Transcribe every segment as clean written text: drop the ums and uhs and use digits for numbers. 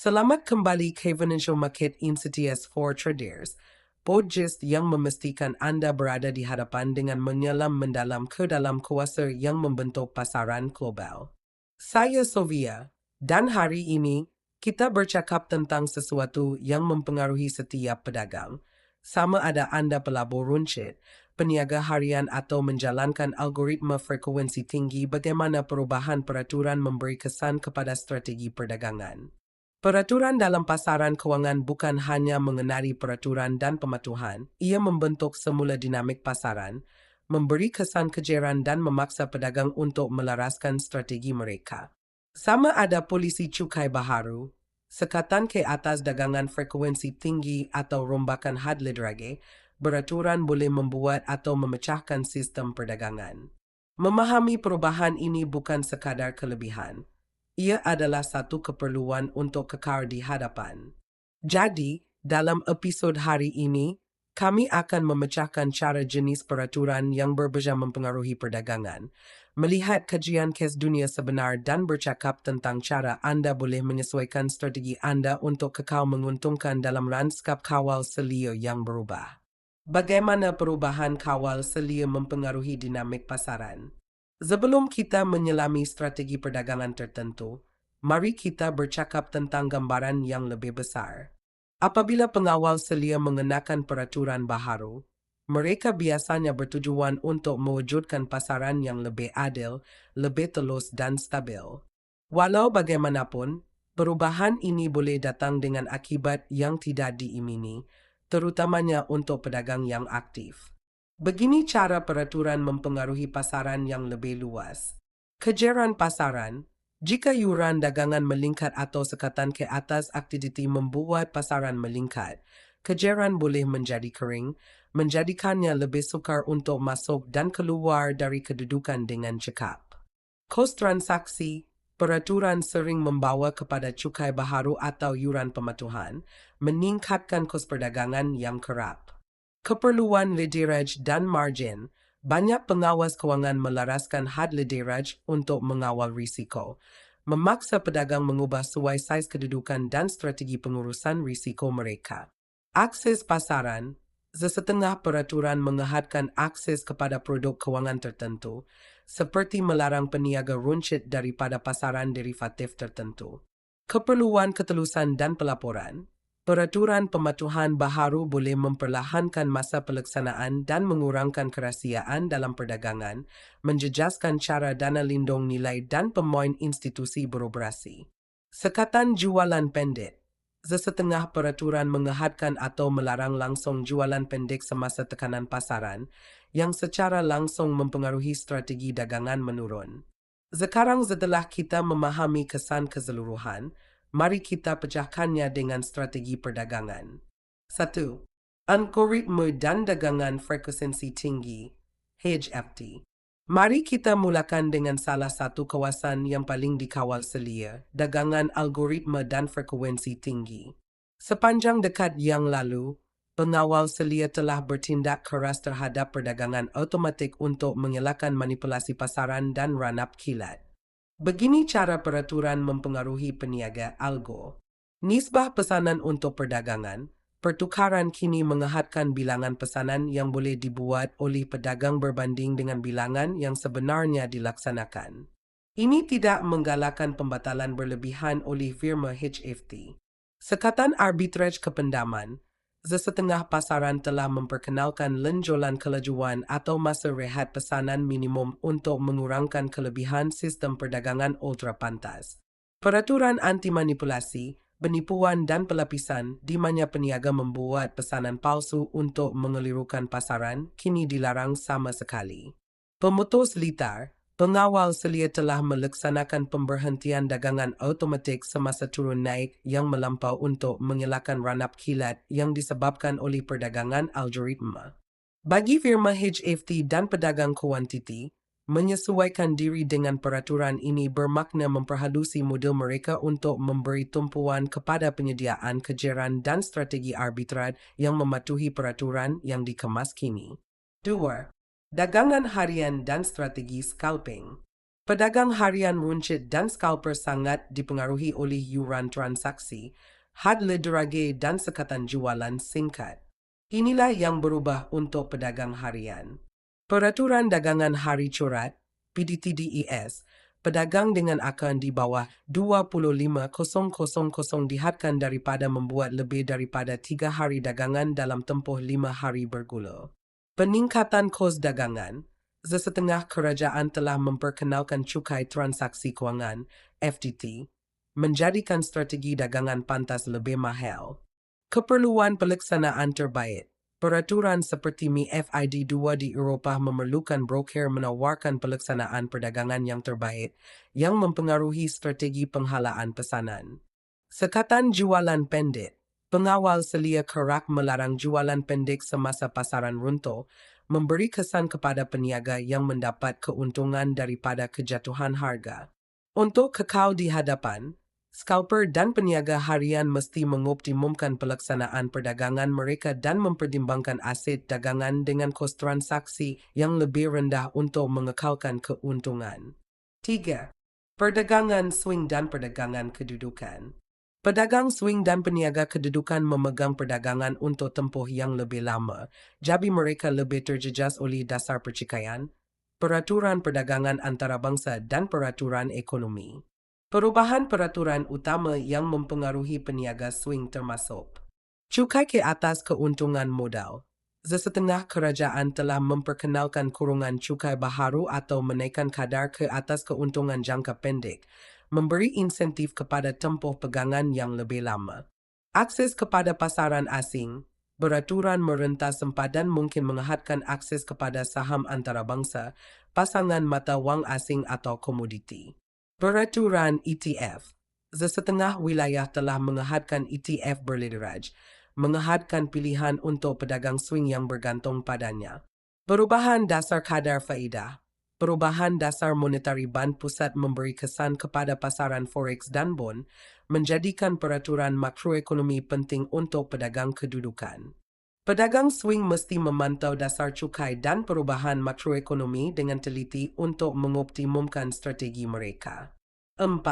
Selamat kembali ke Financial Market Insights for Traders, podcast yang memastikan Anda berada di hadapan dengan menyelam mendalam ke dalam kuasa yang membentuk pasaran global. Saya Sofia, dan hari ini kita bercakap tentang sesuatu yang mempengaruhi setiap pedagang. Sama ada Anda pelabur runcit, peniaga harian atau menjalankan algoritma frekuensi tinggi, bagaimana perubahan peraturan memberi kesan kepada strategi perdagangan. Peraturan dalam pasaran kewangan bukan hanya mengenai peraturan dan pematuhan, ia membentuk semula dinamik pasaran, memberi kesan kejaran dan memaksa pedagang untuk melaraskan strategi mereka. Sama ada polisi cukai baharu, sekatan ke atas dagangan frekuensi tinggi atau rombakan had ledrage, beraturan boleh membuat atau memecahkan sistem perdagangan. Memahami perubahan ini bukan sekadar kelebihan. Ia adalah satu keperluan untuk kekal di hadapan. Jadi, dalam episod hari ini, kami akan memecahkan cara jenis peraturan yang berbeza mempengaruhi perdagangan, melihat kajian kes dunia sebenar dan bercakap tentang cara Anda boleh menyesuaikan strategi Anda untuk kekal menguntungkan dalam lanskap kawal selia yang berubah. Bagaimana perubahan kawal selia mempengaruhi dinamik pasaran? Sebelum kita menyelami strategi perdagangan tertentu, mari kita bercakap tentang gambaran yang lebih besar. Apabila pengawal selia mengenakan peraturan baharu, mereka biasanya bertujuan untuk mewujudkan pasaran yang lebih adil, lebih telus dan stabil. Walau bagaimanapun, perubahan ini boleh datang dengan akibat yang tidak diimini, terutamanya untuk pedagang yang aktif. Begini cara peraturan mempengaruhi pasaran yang lebih luas. Kejaran pasaran, jika yuran dagangan melingkat atau sekatan ke atas aktiviti membuat pasaran melingkat, kejaran boleh menjadi kering, menjadikannya lebih sukar untuk masuk dan keluar dari kedudukan dengan cekap. Kos transaksi, peraturan sering membawa kepada cukai baharu atau yuran pematuhan, meningkatkan kos perdagangan yang kerap. Keperluan leverage dan margin, banyak pengawas kewangan melaraskan had leverage untuk mengawal risiko, memaksa pedagang mengubah sesuai saiz kedudukan dan strategi pengurusan risiko mereka. Akses pasaran, sesetengah peraturan menghadkan akses kepada produk kewangan tertentu, seperti melarang peniaga runcit daripada pasaran derivatif tertentu. Keperluan ketelusan dan pelaporan, peraturan pematuhan baharu boleh memperlahankan masa pelaksanaan dan mengurangkan kerahasiaan dalam perdagangan, menjejaskan cara dana lindung nilai dan pemoin institusi beroperasi. Sekatan jualan pendek, sesetengah peraturan menghadkan atau melarang langsung jualan pendek semasa tekanan pasaran, yang secara langsung mempengaruhi strategi dagangan menurun. Sekarang setelah kita memahami kesan keseluruhan, mari kita pecahkannya dengan strategi perdagangan. 1. Algoritma dan dagangan frekuensi tinggi, HFT. Mari kita mulakan dengan salah satu kawasan yang paling dikawal selia, dagangan algoritma dan frekuensi tinggi. Sepanjang dekad yang lalu, pengawal selia telah bertindak keras terhadap perdagangan otomatik untuk mengelakkan manipulasi pasaran dan ranap kilat. Begini cara peraturan mempengaruhi peniaga algo. Nisbah pesanan untuk perdagangan, pertukaran kini menghadkan bilangan pesanan yang boleh dibuat oleh pedagang berbanding dengan bilangan yang sebenarnya dilaksanakan. Ini tidak menggalakkan pembatalan berlebihan oleh firma HFT. Sekatan arbitrage kependaman, sesetengah pasaran telah memperkenalkan lenjolan kelajuan atau masa rehat pesanan minimum untuk mengurangkan kelebihan sistem perdagangan ultra pantas. Peraturan anti manipulasi, penipuan dan pelapisan di mana peniaga membuat pesanan palsu untuk mengelirukan pasaran kini dilarang sama sekali. Pemutus litar, pengawal selia telah melaksanakan pemberhentian dagangan otomatik semasa turun naik yang melampau untuk mengelakkan ranap kilat yang disebabkan oleh perdagangan algoritma. Bagi firma HFT dan pedagang kuantiti, menyesuaikan diri dengan peraturan ini bermakna memperhalusi model mereka untuk memberi tumpuan kepada penyediaan kejaran dan strategi arbitrage yang mematuhi peraturan yang dikemas kini. 2. Dagangan harian dan strategi scalping. Pedagang harian runcit dan scalper sangat dipengaruhi oleh yuran transaksi, had lederage dan sekatan jualan singkat. Inilah yang berubah untuk pedagang harian. Peraturan Dagangan Hari Corat, PDTDES, pedagang dengan akaun di bawah 25,000 dihadkan daripada membuat lebih daripada 3 hari dagangan dalam tempoh 5 hari bergula. Peningkatan kos dagangan. Sesetengah kerajaan telah memperkenalkan cukai transaksi kewangan, FTT, menjadikan strategi dagangan pantas lebih mahal. Keperluan pelaksanaan terbaik. Peraturan seperti MiFID 2 di Eropah memerlukan broker menawarkan pelaksanaan perdagangan yang terbaik yang mempengaruhi strategi penghalaan pesanan. Sekatan jualan pendek. Pengawal selia kerak melarang jualan pendek semasa pasaran runtuh, memberi kesan kepada peniaga yang mendapat keuntungan daripada kejatuhan harga. Untuk kekal di hadapan, scalper dan peniaga harian mesti mengoptimumkan pelaksanaan perdagangan mereka dan mempertimbangkan aset dagangan dengan kos transaksi yang lebih rendah untuk mengekalkan keuntungan. 3. Perdagangan swing dan perdagangan kedudukan. Pedagang swing dan peniaga kedudukan memegang perdagangan untuk tempoh yang lebih lama, jadi mereka lebih terjejas oleh dasar percikaian, peraturan perdagangan antarabangsa dan peraturan ekonomi. Perubahan peraturan utama yang mempengaruhi peniaga swing termasuk cukai ke atas keuntungan modal. Sesetengah kerajaan telah memperkenalkan kurungan cukai baharu atau menaikkan kadar ke atas keuntungan jangka pendek, memberi insentif kepada tempoh pegangan yang lebih lama. Akses kepada pasaran asing. Peraturan merentas sempadan mungkin menghadkan akses kepada saham antarabangsa, pasangan mata wang asing atau komoditi. Peraturan ETF. Sesetengah wilayah telah menghadkan ETF berlideraj, menghadkan pilihan untuk pedagang swing yang bergantung padanya. Perubahan dasar kadar faedah. Perubahan dasar monetari Bank Pusat memberi kesan kepada pasaran forex dan bond, menjadikan peraturan makroekonomi penting untuk pedagang kedudukan. Pedagang swing mesti memantau dasar cukai dan perubahan makroekonomi dengan teliti untuk mengoptimumkan strategi mereka. 4.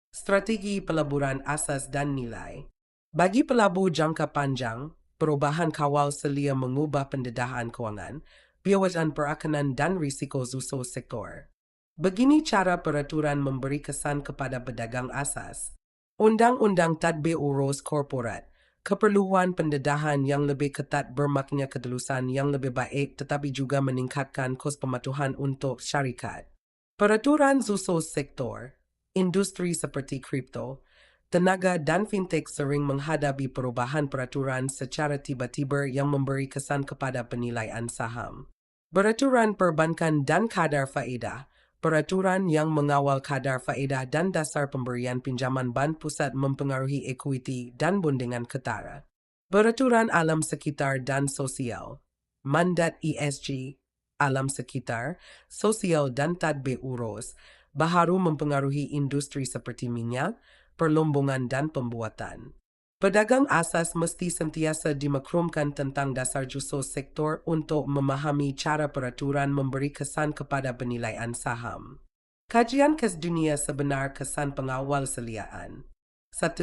Strategi pelaburan asas dan nilai. Bagi pelabur jangka panjang, perubahan kawal selia mengubah pendedahan kewangan, biawasan perakanan dan risiko susu sektor. Begini cara peraturan memberi kesan kepada pedagang asas. Undang-Undang Tadbir Urus Korporat. Keperluan pendedahan yang lebih ketat bermakna ketulusan yang lebih baik tetapi juga meningkatkan kos pematuhan untuk syarikat. Peraturan susu sektor. Industri seperti kripto, tenaga dan fintech sering menghadapi perubahan peraturan secara tiba-tiba yang memberi kesan kepada penilaian saham. Peraturan perbankan dan kadar faedah. Peraturan yang mengawal kadar faedah dan dasar pemberian pinjaman Bank Pusat mempengaruhi equity dan bondingan ketara. Peraturan alam sekitar dan sosial. Mandat ESG, alam sekitar, sosial dan tadbir urus, baharu mempengaruhi industri seperti minyak, perlombongan dan pembuatan. Pedagang asas mesti sentiasa dimaklumkan tentang dasar juso sektor untuk memahami cara peraturan memberi kesan kepada penilaian saham. Kajian kes dunia sebenar kesan pengawal seliaan. 1.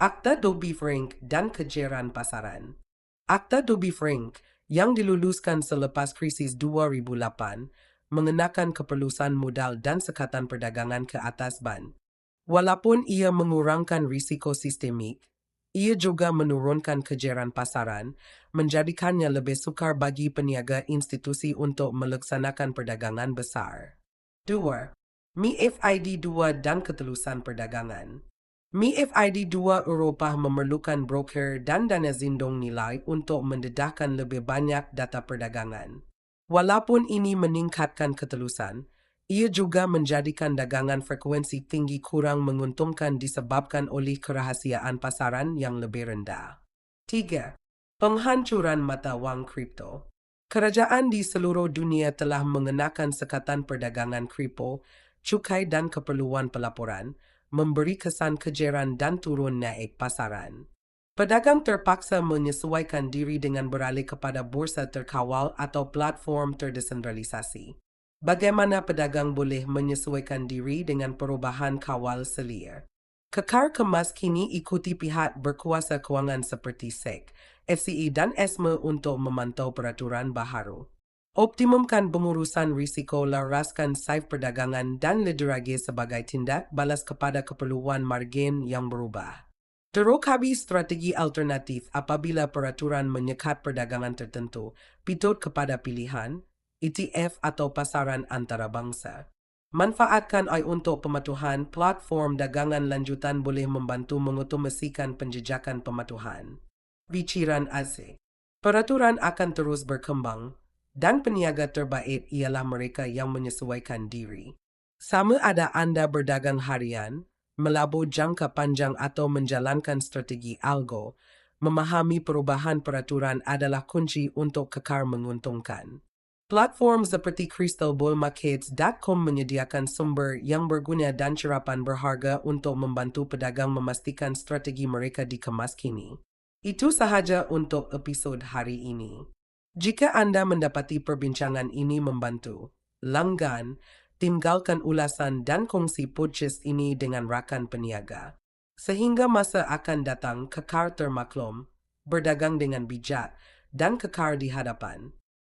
Akta Dodd-Frank dan kejaran pasaran. Akta Dodd-Frank yang diluluskan selepas krisis 2008 mengenakan keperluan modal dan sekatan perdagangan ke atas ban. Walaupun ia mengurangkan risiko sistemik, ia juga menurunkan kejaran pasaran, menjadikannya lebih sukar bagi peniaga institusi untuk melaksanakan perdagangan besar. 2. MiFID 2 dan ketelusan perdagangan. MiFID 2 Eropah memerlukan broker dan dana zindong nilai untuk mendedahkan lebih banyak data perdagangan. Walaupun ini meningkatkan ketelusan, ia juga menjadikan dagangan frekuensi tinggi kurang menguntungkan disebabkan oleh kerahasiaan pasaran yang lebih rendah. 3. Penghancuran mata wang kripto. Kerajaan di seluruh dunia telah mengenakan sekatan perdagangan kripto, cukai dan keperluan pelaporan, memberi kesan kejaran dan turun naik pasaran. Pedagang terpaksa menyesuaikan diri dengan beralih kepada bursa terkawal atau platform terdesentralisasi. Bagaimana pedagang boleh menyesuaikan diri dengan perubahan kawal selir? Kekar kemas kini ikuti pihak berkuasa kewangan seperti SEC, FCE dan ESME untuk memantau peraturan baharu. Optimumkan pengurusan risiko, laraskan saif perdagangan dan lederage sebagai tindak balas kepada keperluan margin yang berubah. Teruk habis strategi alternatif apabila peraturan menyekat perdagangan tertentu, pitut kepada pilihan, ETF atau pasaran antarabangsa. Manfaatkan AI untuk pematuhan. Platform dagangan lanjutan boleh membantu mengotomasikan penjejakan pematuhan. Binciran asik. Peraturan akan terus berkembang, dan peniaga terbaik ialah mereka yang menyesuaikan diri. Sama ada Anda berdagang harian, melabur jangka panjang atau menjalankan strategi algo, memahami perubahan peraturan adalah kunci untuk kekal menguntungkan. Platform seperti crystalbullmarkets.com menyediakan sumber yang berguna dan cerapan berharga untuk membantu pedagang memastikan strategi mereka dikemas kini. Itu sahaja untuk episod hari ini. Jika Anda mendapati perbincangan ini membantu, langgan, tinggalkan ulasan dan kongsi podcast ini dengan rakan peniaga. Sehingga masa akan datang kekal termaklum, berdagang dengan bijak, dan kekal di hadapan.